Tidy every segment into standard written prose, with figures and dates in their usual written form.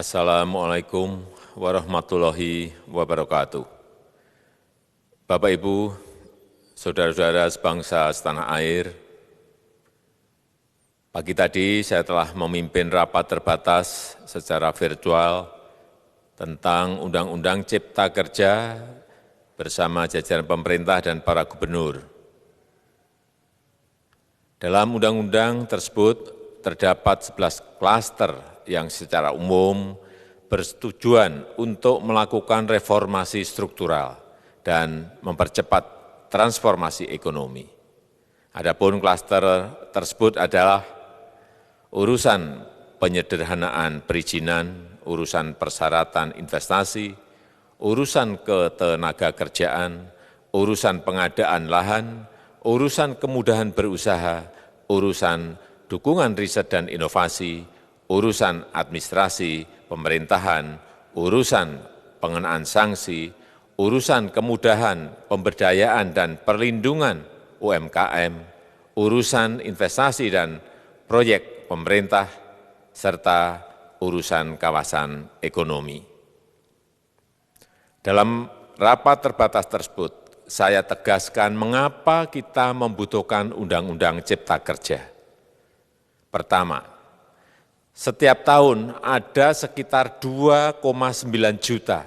Assalamualaikum warahmatullahi wabarakatuh. Bapak, Ibu, saudara-saudara sebangsa setanah air, pagi tadi saya telah memimpin rapat terbatas secara virtual tentang Undang-Undang Cipta Kerja bersama jajaran pemerintah dan para gubernur. Dalam undang-undang tersebut terdapat 11 klaster yang secara umum bertujuan untuk melakukan reformasi struktural dan mempercepat transformasi ekonomi. Adapun klaster tersebut adalah urusan penyederhanaan perizinan, urusan persyaratan investasi, urusan ketenagakerjaan, urusan pengadaan lahan, urusan kemudahan berusaha, urusan dukungan riset dan inovasi, urusan administrasi pemerintahan, urusan pengenaan sanksi, urusan kemudahan pemberdayaan dan perlindungan UMKM, urusan investasi dan proyek pemerintah, serta urusan kawasan ekonomi. Dalam rapat terbatas tersebut, saya tegaskan mengapa kita membutuhkan Undang-Undang Cipta Kerja. Pertama, setiap tahun ada sekitar 2,9 juta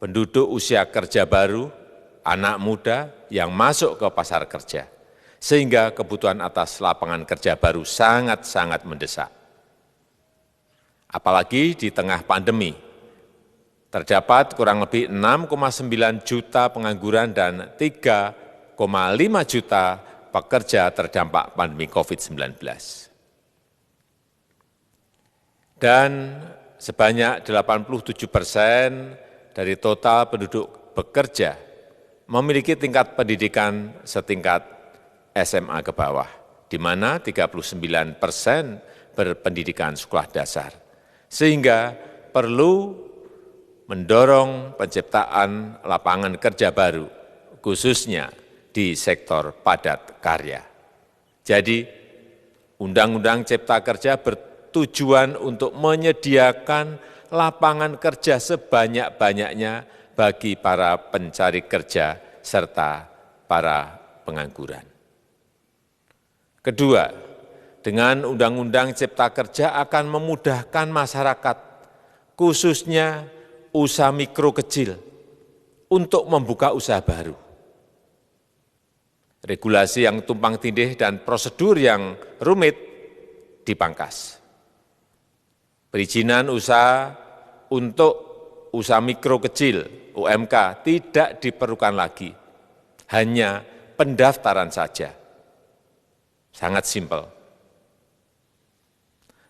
penduduk usia kerja baru, anak muda yang masuk ke pasar kerja, sehingga kebutuhan atas lapangan kerja baru sangat-sangat mendesak. Apalagi di tengah pandemi, terdapat kurang lebih 6,9 juta pengangguran dan 3,5 juta pekerja terdampak pandemi COVID-19. Dan sebanyak 87% dari total penduduk bekerja memiliki tingkat pendidikan setingkat SMA ke bawah, di mana 39% berpendidikan sekolah dasar. Sehingga perlu mendorong penciptaan lapangan kerja baru, khususnya di sektor padat karya. Jadi, Undang-Undang Cipta Kerja bertujuan untuk menyediakan lapangan kerja sebanyak-banyaknya bagi para pencari kerja serta para pengangguran. Kedua, dengan Undang-Undang Cipta Kerja akan memudahkan masyarakat, khususnya usaha mikro kecil, untuk membuka usaha baru. Regulasi yang tumpang tindih dan prosedur yang rumit dipangkas. Perizinan usaha untuk usaha mikro kecil UMK tidak diperlukan lagi, hanya pendaftaran saja. Sangat simpel.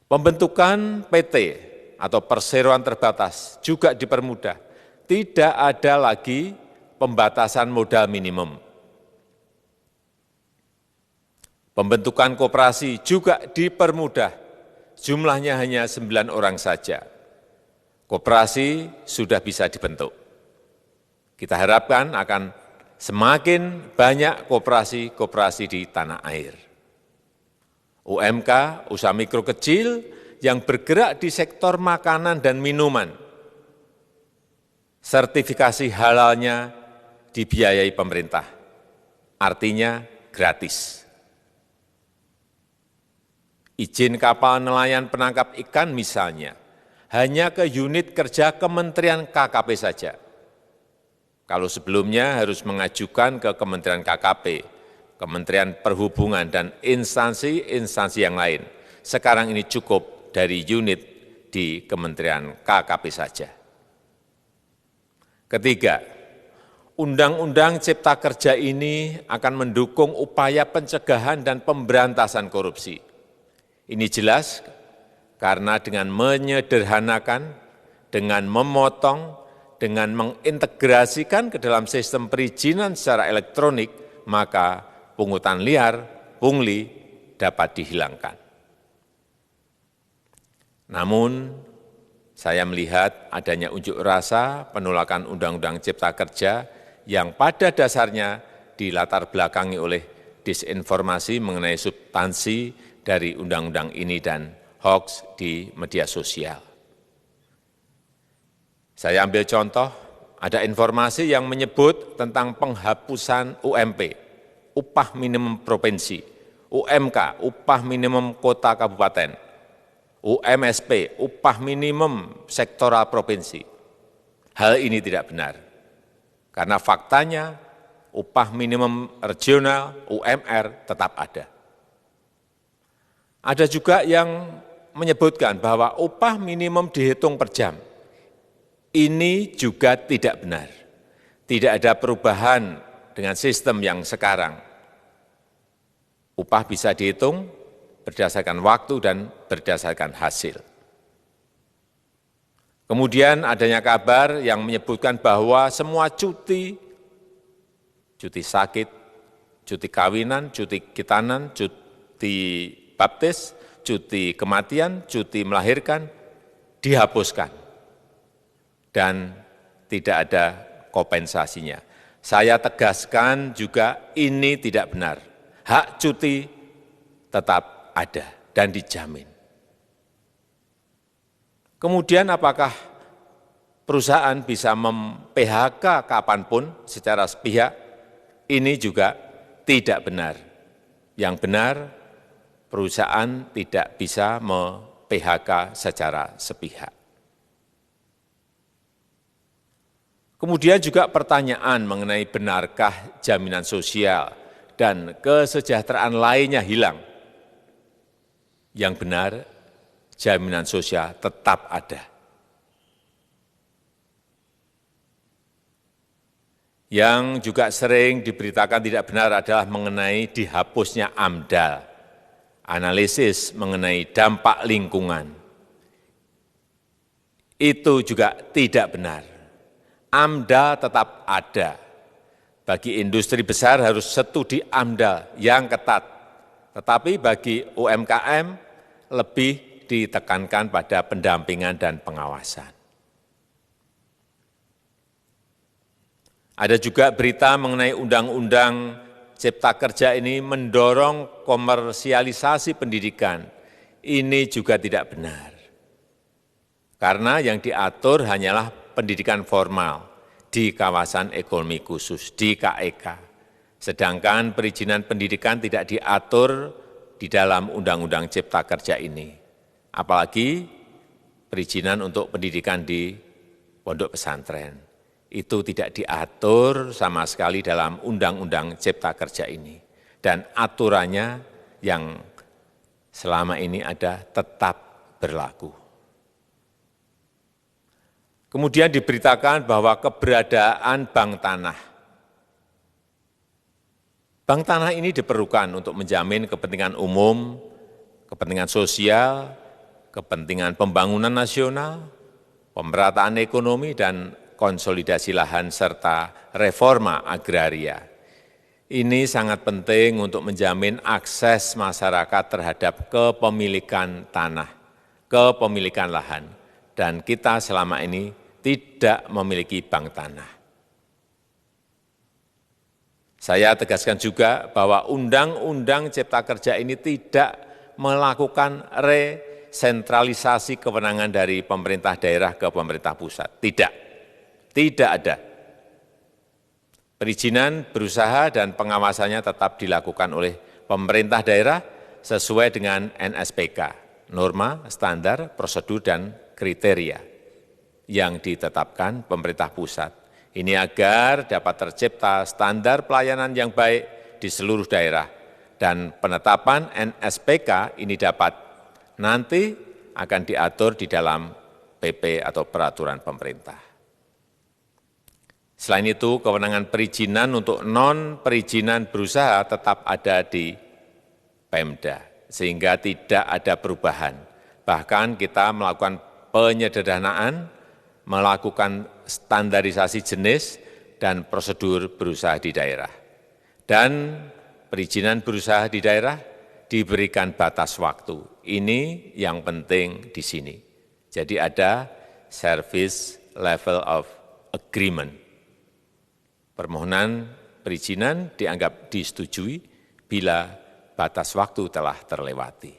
Pembentukan PT atau perseroan terbatas juga dipermudah. Tidak ada lagi pembatasan modal minimum. Pembentukan koperasi juga dipermudah. Jumlahnya hanya 9 orang saja. Koperasi sudah bisa dibentuk. Kita harapkan akan semakin banyak koperasi-koperasi di tanah air. UMK, usaha mikro kecil yang bergerak di sektor makanan dan minuman. Sertifikasi halalnya dibiayai pemerintah, artinya gratis. Izin kapal nelayan penangkap ikan misalnya, hanya ke unit kerja Kementerian KKP saja. Kalau sebelumnya harus mengajukan ke Kementerian KKP, Kementerian Perhubungan, dan instansi-instansi yang lain. Sekarang ini cukup dari unit di Kementerian KKP saja. Ketiga, Undang-Undang Cipta Kerja ini akan mendukung upaya pencegahan dan pemberantasan korupsi. Ini jelas karena dengan menyederhanakan, dengan memotong, dengan mengintegrasikan ke dalam sistem perizinan secara elektronik, maka pungutan liar, pungli dapat dihilangkan. Namun, saya melihat adanya unjuk rasa penolakan Undang-Undang Cipta Kerja yang pada dasarnya dilatar belakangi oleh disinformasi mengenai substansi dari undang-undang ini dan hoax di media sosial. Saya ambil contoh, ada informasi yang menyebut tentang penghapusan UMP, upah minimum provinsi, UMK, upah minimum kota kabupaten, UMSP, upah minimum sektoral provinsi. Hal ini tidak benar, karena faktanya upah minimum regional, UMR, tetap ada. Ada juga yang menyebutkan bahwa upah minimum dihitung per jam. Ini juga tidak benar. Tidak ada perubahan dengan sistem yang sekarang. Upah bisa dihitung berdasarkan waktu dan berdasarkan hasil. Kemudian adanya kabar yang menyebutkan bahwa semua cuti sakit, cuti kawinan, cuti khitanan, cuti baptis, cuti kematian, cuti melahirkan, dihapuskan. Dan tidak ada kompensasinya. Saya tegaskan juga ini tidak benar. Hak cuti tetap ada dan dijamin. Kemudian apakah perusahaan bisa mem-PHK kapanpun secara sepihak? Ini juga tidak benar. Yang benar, perusahaan tidak bisa me-PHK secara sepihak. Kemudian juga pertanyaan mengenai benarkah jaminan sosial dan kesejahteraan lainnya hilang. Yang benar, jaminan sosial tetap ada. Yang juga sering diberitakan tidak benar adalah mengenai dihapusnya AMDAL, analisis mengenai dampak lingkungan. Itu juga tidak benar. AMDAL tetap ada. Bagi industri besar harus studi AMDAL yang ketat. Tetapi bagi UMKM lebih ditekankan pada pendampingan dan pengawasan. Ada juga berita mengenai Undang-Undang Cipta Kerja ini mendorong komersialisasi pendidikan. Ini juga tidak benar. Karena yang diatur hanyalah pendidikan formal di kawasan ekonomi khusus, di KEK. Sedangkan perizinan pendidikan tidak diatur di dalam Undang-Undang Cipta Kerja ini. Apalagi perizinan untuk pendidikan di pondok pesantren. Itu tidak diatur sama sekali dalam Undang-Undang Cipta Kerja ini. Dan aturannya yang selama ini ada tetap berlaku. Kemudian diberitakan bahwa keberadaan bank tanah. Bank tanah ini diperlukan untuk menjamin kepentingan umum, kepentingan sosial, kepentingan pembangunan nasional, pemerataan ekonomi, dan konsolidasi lahan serta reforma agraria. Ini sangat penting untuk menjamin akses masyarakat terhadap kepemilikan tanah, kepemilikan lahan, dan kita selama ini tidak memiliki bank tanah. Saya tegaskan juga bahwa Undang-Undang Cipta Kerja ini tidak melakukan resentralisasi kewenangan dari pemerintah daerah ke pemerintah pusat. Tidak ada. Perizinan berusaha dan pengawasannya tetap dilakukan oleh pemerintah daerah sesuai dengan NSPK, norma, standar, prosedur, dan kriteria yang ditetapkan pemerintah pusat. Ini agar dapat tercipta standar pelayanan yang baik di seluruh daerah, dan penetapan NSPK ini dapat nanti akan diatur di dalam PP atau peraturan pemerintah. Selain itu, kewenangan perizinan untuk non-perizinan berusaha tetap ada di Pemda, sehingga tidak ada perubahan. Bahkan kita melakukan penyederhanaan, melakukan standarisasi jenis dan prosedur berusaha di daerah. Dan perizinan berusaha di daerah diberikan batas waktu. Ini yang penting di sini. Jadi ada service level of agreement. Permohonan perizinan dianggap disetujui bila batas waktu telah terlewati.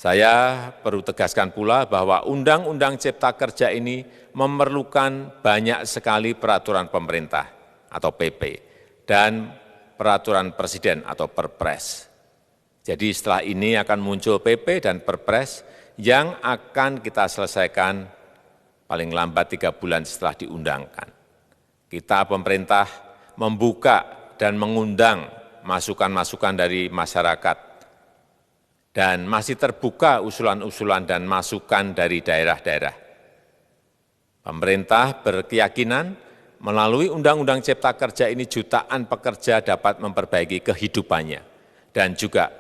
Saya perlu tegaskan pula bahwa Undang-Undang Cipta Kerja ini memerlukan banyak sekali peraturan pemerintah atau PP dan peraturan presiden atau Perpres. Jadi setelah ini akan muncul PP dan Perpres yang akan kita selesaikan paling lambat 3 bulan setelah diundangkan. Kita pemerintah membuka dan mengundang masukan-masukan dari masyarakat dan masih terbuka usulan-usulan dan masukan dari daerah-daerah. Pemerintah berkeyakinan melalui Undang-Undang Cipta Kerja ini jutaan pekerja dapat memperbaiki kehidupannya dan juga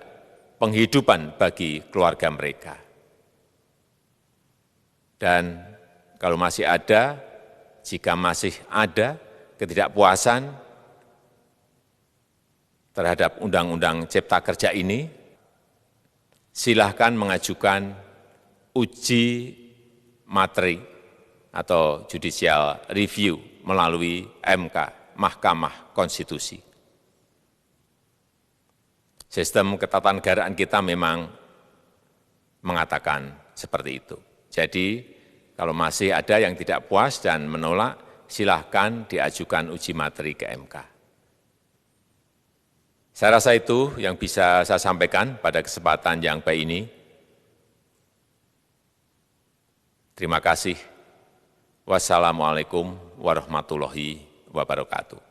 penghidupan bagi keluarga mereka. Dan kalau masih ada, jika masih ada ketidakpuasan terhadap Undang-Undang Cipta Kerja ini, silahkan mengajukan uji materi atau judicial review melalui MK, Mahkamah Konstitusi. Sistem ketatanegaraan kita memang mengatakan seperti itu. Jadi, kalau masih ada yang tidak puas dan menolak, silahkan diajukan uji materi ke MK. Saya rasa itu yang bisa saya sampaikan pada kesempatan yang baik ini. Terima kasih. Wassalamualaikum warahmatullahi wabarakatuh.